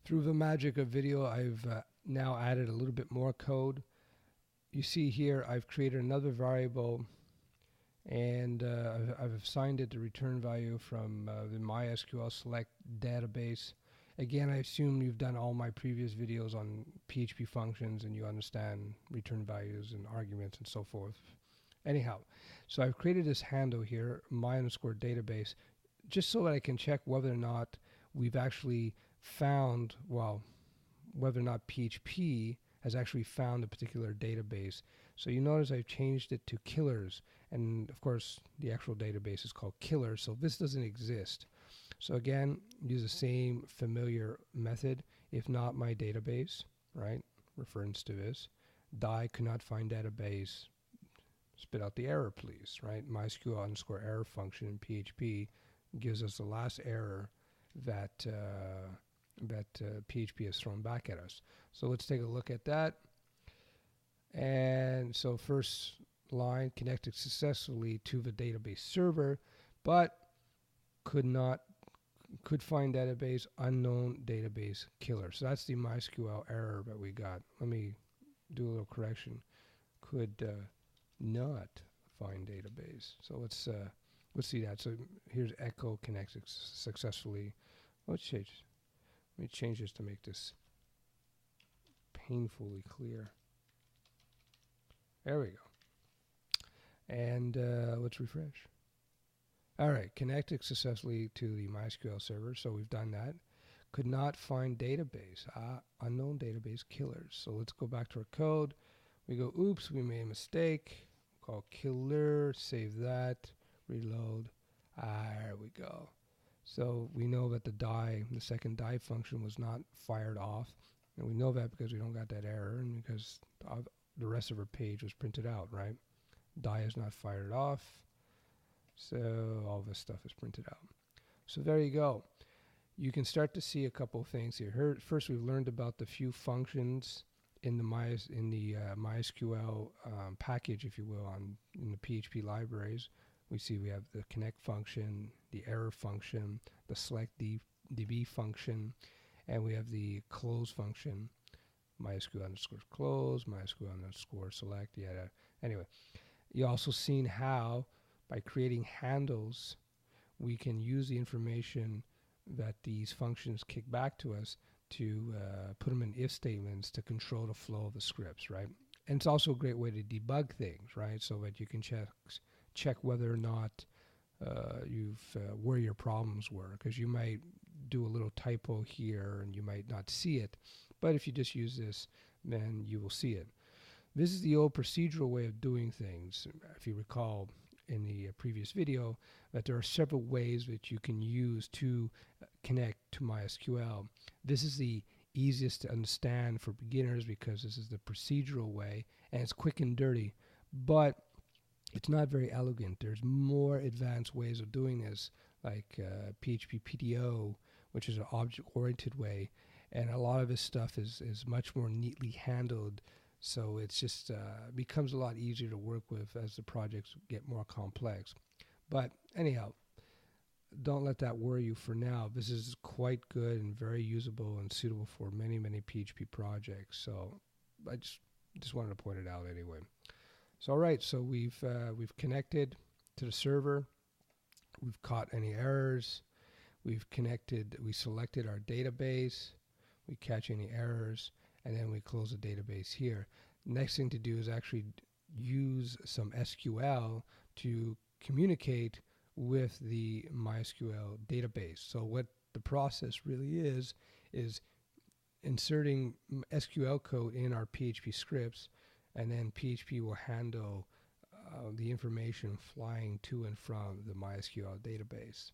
Through the magic of video, I've now added a little bit more code. You see here I've created another variable, and I've assigned it the return value from the MySQL select database. Again, I assume you've done all my previous videos on PHP functions and you understand return values and arguments and so forth. Anyhow, so I've created this handle here, my_database, just so that I can check whether or not we've actually found, well, whether or not PHP has actually found a particular database. So you notice I've changed it to killers, and of course the actual database is called killer, so this doesn't exist. So again, use the same familiar method, if not my database, right? Reference to this. Die could not find database, spit out the error please, right? mysql_error function in PHP gives us the last error that PHP has thrown back at us. So let's take a look at that. And so first line, connected successfully to the database server, but could find database, unknown database killer. So that's the MySQL error that we got. Let me do a little correction. Could not find database. So let's see that. So here's echo connected successfully. Let's change. Let me change this to make this painfully clear. There we go. And let's refresh. All right, connected successfully to the MySQL server. So we've done that. Could not find database. Unknown database killers. So let's go back to our code. We go, oops, we made a mistake. Call killer. Save that. Reload. There we go. So we know that the second die function was not fired off. And we know that because we don't got that error and because the rest of our page was printed out, right? Die is not fired off. So all this stuff is printed out. So there you go. You can start to see a couple of things here. First, we've learned about the few functions in the MySQL package, if you will, in the PHP libraries. We see we have the connect function, the error function, the select db function, and we have the close function, MySQL_close, MySQL_select. Yeah. Anyway, you also seen how by creating handles, we can use the information that these functions kick back to us to put them in if statements to control the flow of the scripts, right? And it's also a great way to debug things, right? So that you can check whether or not where your problems were, because you might do a little typo here and you might not see it, but if you just use this, then you will see it. This is the old procedural way of doing things. If you recall in the previous video, that there are several ways that you can use to connect to MySQL. This is the easiest to understand for beginners because this is the procedural way and it's quick and dirty, but it's not very elegant. There's more advanced ways of doing this, like PHP PDO, which is an object-oriented way, and a lot of this stuff is much more neatly handled, so it's just becomes a lot easier to work with as the projects get more complex. But anyhow, don't let that worry you for now. This is quite good and very usable and suitable for many PHP projects, so I just wanted to point it out anyway. So all right, so we've connected to the server. We've caught any errors. We selected our database. We catch any errors, and then we close the database here. Next thing to do is actually use some SQL to communicate with the MySQL database. So what the process really is inserting SQL code in our PHP scripts, and then PHP will handle the information flying to and from the MySQL database.